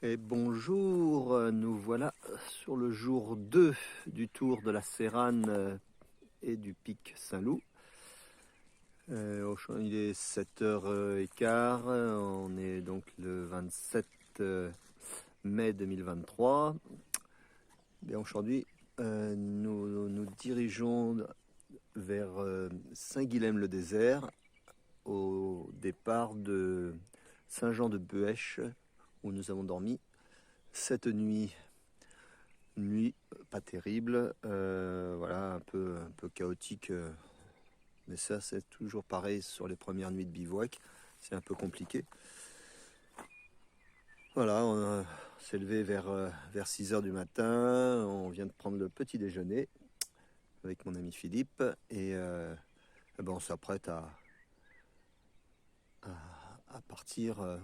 Et bonjour, nous voilà sur le jour 2 du tour de la Séranne et du pic Saint-Loup. Il est 7h15, on est donc le 27 mai 2023. Et aujourd'hui, nous nous dirigeons vers Saint-Guilhem-le-Désert au départ de Saint-Jean-de-Buèche où nous avons dormi cette nuit. Une nuit pas terrible, voilà, un peu chaotique, mais ça c'est toujours pareil sur les premières nuits de bivouac, c'est un peu compliqué. Voilà, on s'est levé vers 6h du matin, on vient de prendre le petit déjeuner avec mon ami Philippe et ben on s'apprête à partir.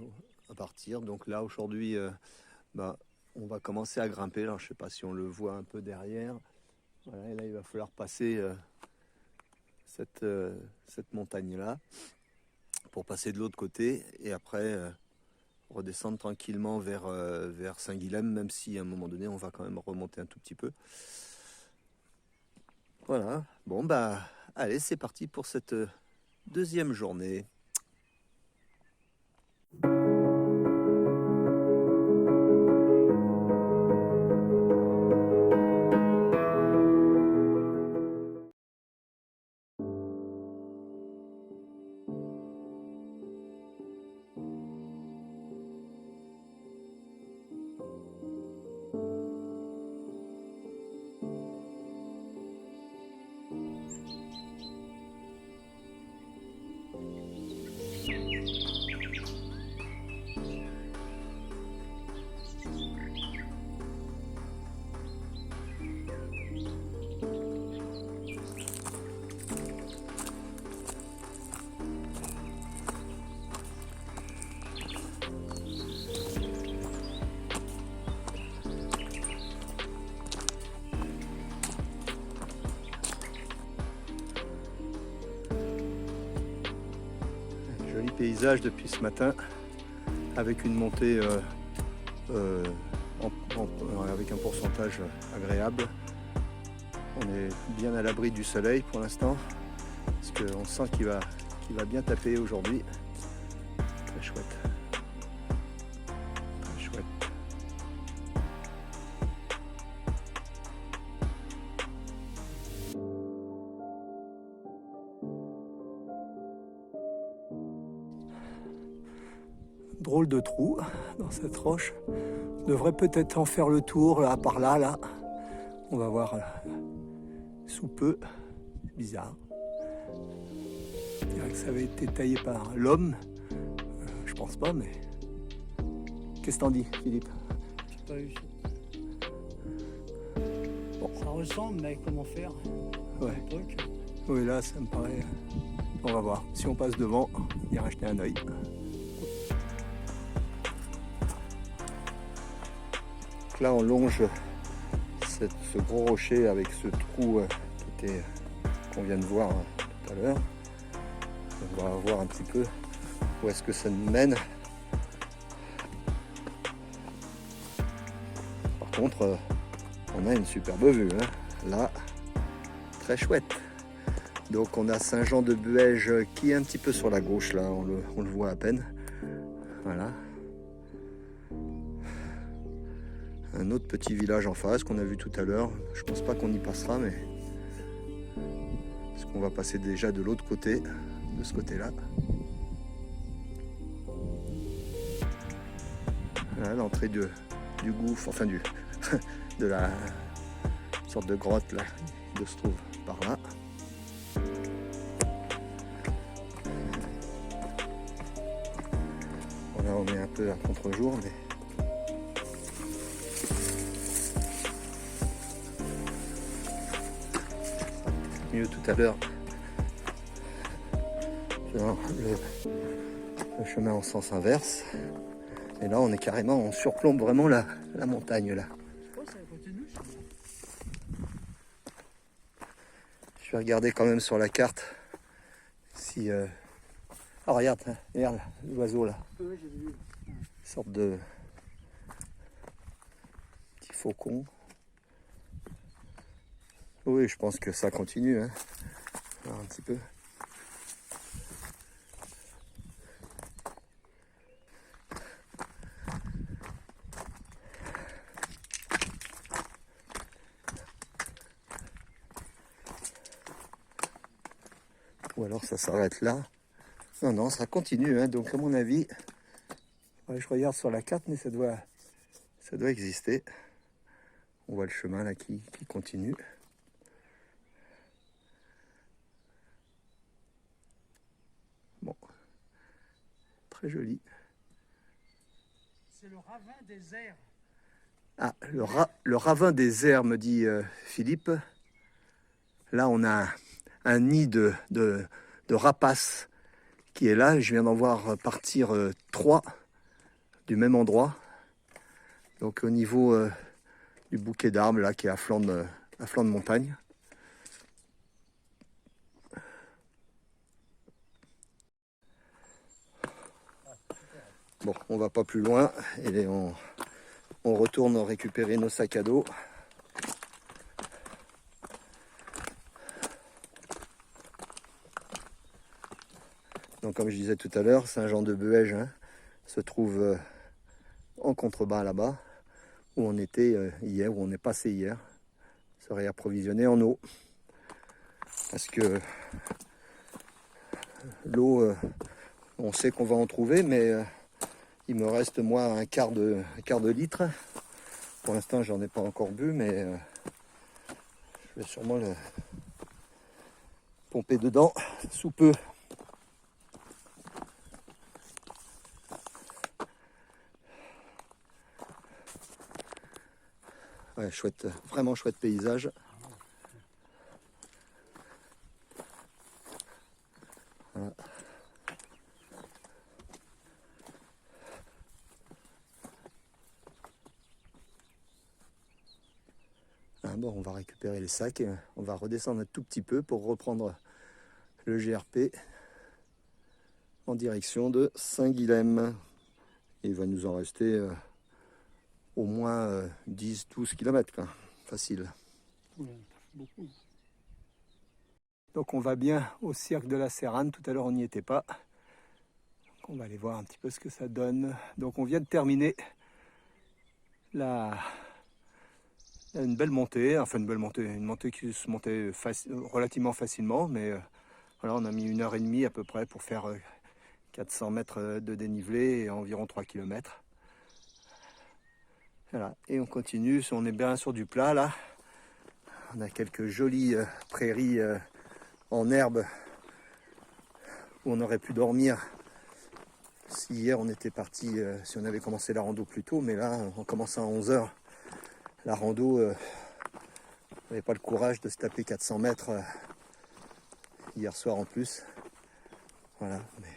Donc là aujourd'hui, on va commencer à grimper. Alors je sais pas si on le voit un peu derrière. Voilà, et là il va falloir passer cette montagne-là pour passer de l'autre côté et après redescendre tranquillement vers Saint-Guilhem, même si à un moment donné on va quand même remonter un tout petit peu. Voilà, bon allez, c'est parti pour cette deuxième journée. Joli paysage depuis ce matin avec une montée avec un pourcentage agréable. On est bien à l'abri du soleil pour l'instant parce qu'on sent qu'il va bien taper aujourd'hui. Très chouette. Très chouette. Drôle de trou dans cette roche. On devrait peut-être en faire le tour là, par là, là. On va voir sous peu. C'est bizarre. Je dirais que ça avait été taillé par l'homme. Je pense pas, mais... Qu'est-ce que t'en dis, Philippe? J'ai pas eu. Bon. Ça ressemble, mais comment faire? Ouais. Oui, là, ça me paraît... On va voir. Si on passe devant, y racheter un œil. Là on longe ce gros rocher avec ce trou qu'on vient de voir tout à l'heure. On va voir un petit peu où est-ce que ça nous mène. Par contre on a une superbe vue, hein. Là, très chouette. Donc on a Saint-Jean-de-Buège qui est un petit peu sur la gauche, là on le voit à peine. Voilà. Un autre petit village en face qu'on a vu tout à l'heure. Je pense pas qu'on y passera, mais parce qu'on va passer déjà de l'autre côté, de ce côté-là. Voilà l'entrée du gouffre, enfin de la sorte de grotte là, qui se trouve par là. Bon, là on est un peu à contre-jour, mais mieux tout à l'heure. Le chemin en sens inverse. Et là, on est carrément, on surplombe vraiment la montagne là. Je vais regarder quand même sur la carte si. Oh regarde l'oiseau là. Une sorte de faucon. Oui, je pense que ça continue, hein. Alors, un petit peu. Ou alors ça s'arrête là. Non, non, ça continue, hein. Donc à mon avis, ouais, je regarde sur la carte, mais ça doit exister. On voit le chemin là qui continue. Bon, très joli. C'est le ravin des airs. Ah, le ravin des airs, me dit Philippe. Là, on a un nid de rapaces qui est là. Je viens d'en voir partir 3 du même endroit. Donc au niveau du bouquet d'arbres là qui est à flanc de montagne. Bon, on va pas plus loin et on retourne récupérer nos sacs à dos. Donc comme je disais tout à l'heure, Saint-Jean-de-Buège se trouve en contrebas là-bas, où on était hier, où on est passé hier, se réapprovisionner en eau. Parce que l'eau, on sait qu'on va en trouver, mais il me reste moi un quart de litre. Pour l'instant, j'en ai pas encore bu, mais je vais sûrement le pomper dedans sous peu. Ouais, chouette, vraiment chouette paysage. Voilà. Ah bon, on va récupérer les sacs et on va redescendre un tout petit peu pour reprendre le GRP en direction de Saint-Guilhem. Il va nous en rester au moins 10-12 km, quoi. Facile. Ouais, beaucoup. Donc on va bien au cirque de la Séranne. Tout à l'heure on n'y était pas. Donc on va aller voir un petit peu ce que ça donne. Donc on vient de terminer une belle montée, enfin une montée qui se montait relativement facilement, mais voilà, on a mis 1h30 à peu près pour faire 400 mètres de dénivelé et environ 3 km. Voilà, et on continue, on est bien sur du plat là. On a quelques jolies prairies en herbe où on aurait pu dormir si hier on était parti, si on avait commencé la rando plus tôt, mais là en commençant à 11h la rando, on n'avait pas le courage de se taper 400 mètres hier soir en plus. Voilà, mais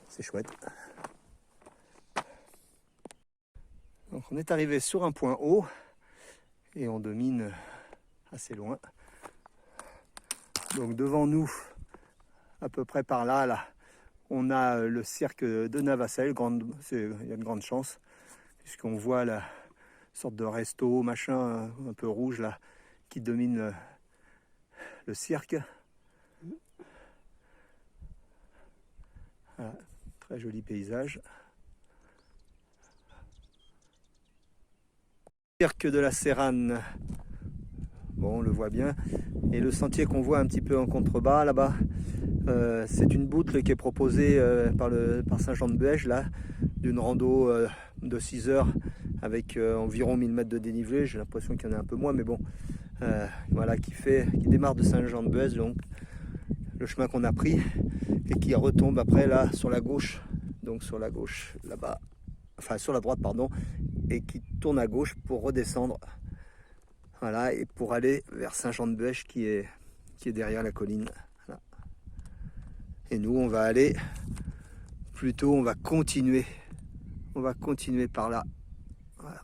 c'est chouette. Donc on est arrivé sur un point haut et on domine assez loin. Donc devant nous, à peu près par là, on a le cirque de Navassel. Il y a de grandes chances, puisqu'on voit la sorte de resto, machin, un peu rouge là, qui domine le cirque. Voilà, très joli paysage. Cirque de la Séranne, bon, on le voit bien. Et le sentier qu'on voit un petit peu en contrebas là-bas, c'est une boucle qui est proposée par Saint-Jean-de-Buège, là, d'une rando de 6 heures avec environ 1000 mètres de dénivelé. J'ai l'impression qu'il y en a un peu moins, mais bon, voilà, qui démarre de Saint-Jean-de-Buège, donc le chemin qu'on a pris, et qui retombe après là sur la gauche, donc sur la gauche là-bas, enfin sur la droite, pardon, et qui tourne à gauche pour redescendre. Voilà, et pour aller vers Saint-Jean-de-Buège qui est derrière la colline. Voilà. Et nous, on va aller plutôt, on va continuer par là. Voilà.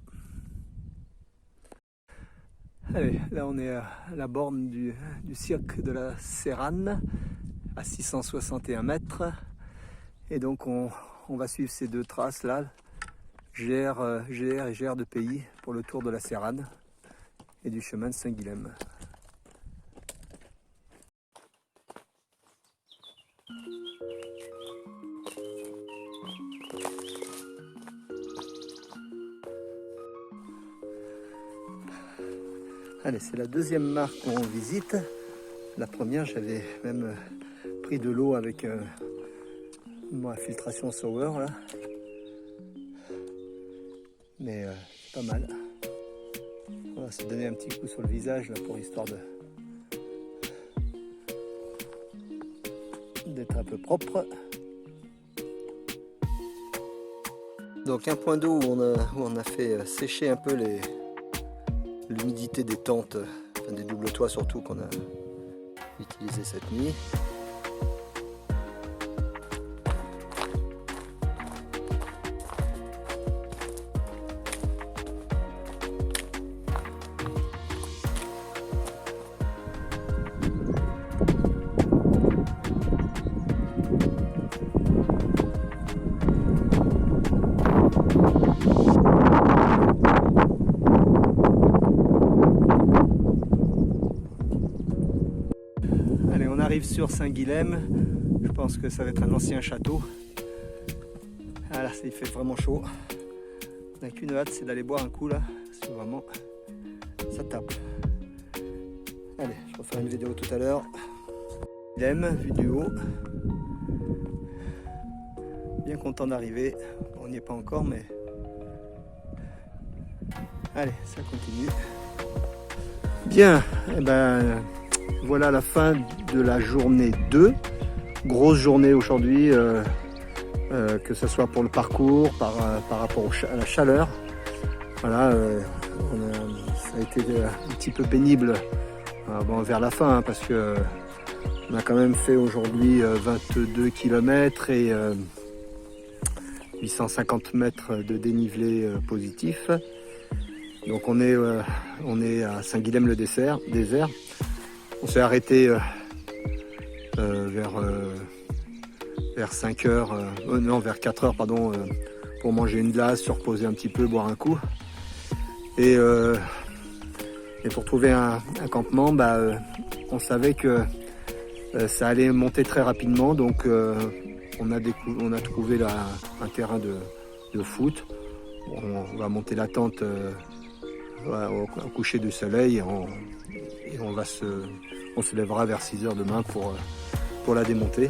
Allez, là on est à la borne du cirque de la Séranne, à 661 mètres. Et donc on va suivre ces deux traces là, GR et GR de pays pour le tour de la Séranne et du chemin de Saint-Guilhem. Allez, c'est la deuxième marque qu'on visite. La première, j'avais même pris de l'eau avec ma filtration Sauer là. Mais pas mal. On va se donner un petit coup sur le visage là, pour histoire d'être un peu propre. Donc un point d'eau où on a fait sécher un peu l'humidité des tentes, enfin des doubles toits surtout qu'on a utilisé cette nuit. Allez, on arrive sur Saint-Guilhem. Je pense que ça va être un ancien château. Ah là, il fait vraiment chaud. On n'a qu'une hâte, c'est d'aller boire un coup là. Parce que vraiment, ça tape. Allez, je referai une vidéo tout à l'heure. Guilhem, vue du haut. Bien content d'arriver. On n'y est pas encore, mais... Allez, ça continue. Bien, et ben... Voilà la fin de la journée 2. Grosse journée aujourd'hui, que ce soit pour le parcours, par rapport à la chaleur. Voilà, ça a été un petit peu pénible bon, vers la fin, hein, parce que on a quand même fait aujourd'hui 22 km et 850 mètres de dénivelé positif. Donc on est à Saint-Guilhem-le-Désert. On s'est arrêté vers 5 heures, non vers 4 heures pardon, pour manger une glace, se reposer un petit peu, boire un coup. Et pour trouver un campement, on savait que ça allait monter très rapidement, donc on a trouvé un terrain de foot. On va monter la tente au coucher du soleil et on se lèvera vers 6 heures demain pour la démonter.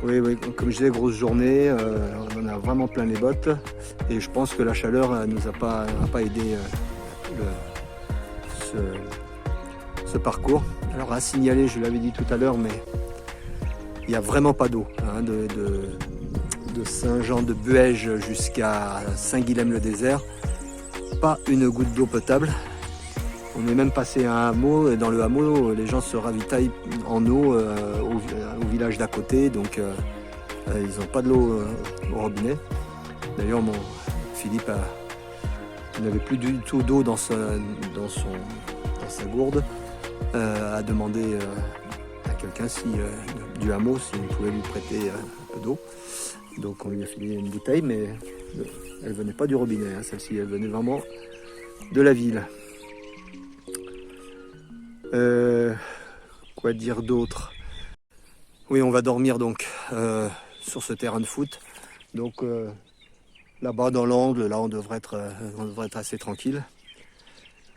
Oui, comme je disais, grosse journée, on en a vraiment plein les bottes et je pense que la chaleur nous a pas aidé ce parcours. Alors à signaler, je l'avais dit tout à l'heure, mais il n'y a vraiment pas d'eau hein, de Saint-Jean-de-Buège jusqu'à Saint-Guilhem-le-Désert. Pas une goutte d'eau potable. On est même passé à un hameau et dans le hameau, les gens se ravitaillent en eau au village d'à côté, donc ils n'ont pas de l'eau au robinet. D'ailleurs, mon Philippe n'avait plus du tout d'eau dans sa gourde, a demandé à quelqu'un du hameau s'il pouvait lui prêter un peu d'eau. Donc on lui a filé une bouteille, mais elle venait pas du robinet, hein, celle-ci, elle venait vraiment de la ville. Quoi dire d'autre? Oui, on va dormir donc sur ce terrain de foot. Donc là-bas dans l'angle, là on devrait être assez tranquille.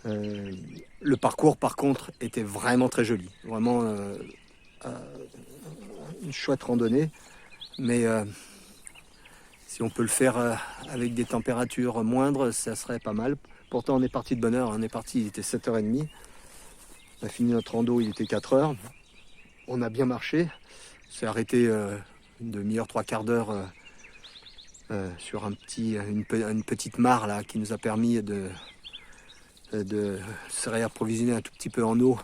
Le parcours par contre était vraiment très joli, vraiment une chouette randonnée, mais si on peut le faire avec des températures moindres, ça serait pas mal. Pourtant on est parti de bonne heure, il était 7h30. On a fini notre rando, il était 4h. On a bien marché. On s'est arrêté une demi-heure, 3/4 d'heure sur une petite mare là, qui nous a permis de se réapprovisionner un tout petit peu en eau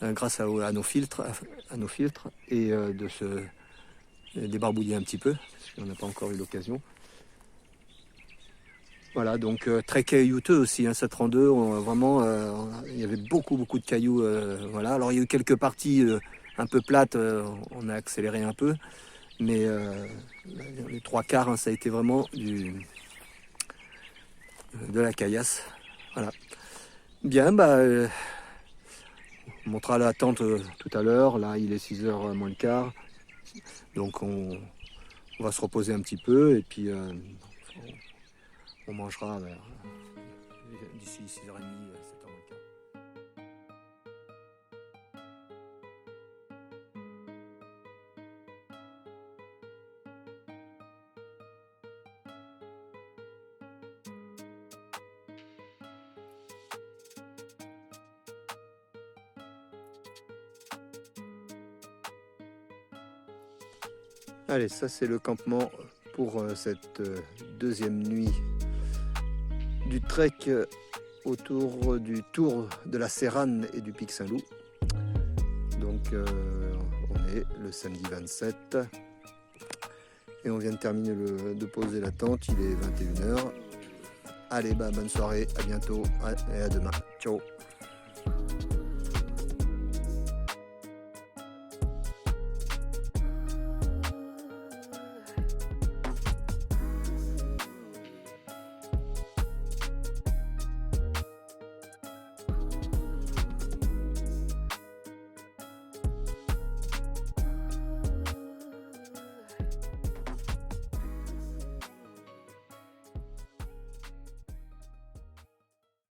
grâce à nos filtres et de se débarbouiller un petit peu, parce qu'on n'a pas encore eu l'occasion. Voilà, donc très caillouteux aussi, hein, cette rando, vraiment, il y avait beaucoup de cailloux. Voilà. Alors il y a eu quelques parties un peu plates, on a accéléré un peu, Mais les trois quarts, hein, ça a été vraiment de la caillasse. Voilà. Bien, on montrera la tente tout à l'heure. Là, il est 6h moins le quart. Donc, on va se reposer un petit peu et puis on mangera d'ici 6h30, 7h moins le quart. Allez, ça c'est le campement pour cette deuxième nuit du trek autour du tour de la Séranne et du Pic Saint-Loup. Donc on est le samedi 27 et on vient de terminer de poser la tente, il est 21h. Allez, bonne soirée, à bientôt et à demain. Ciao.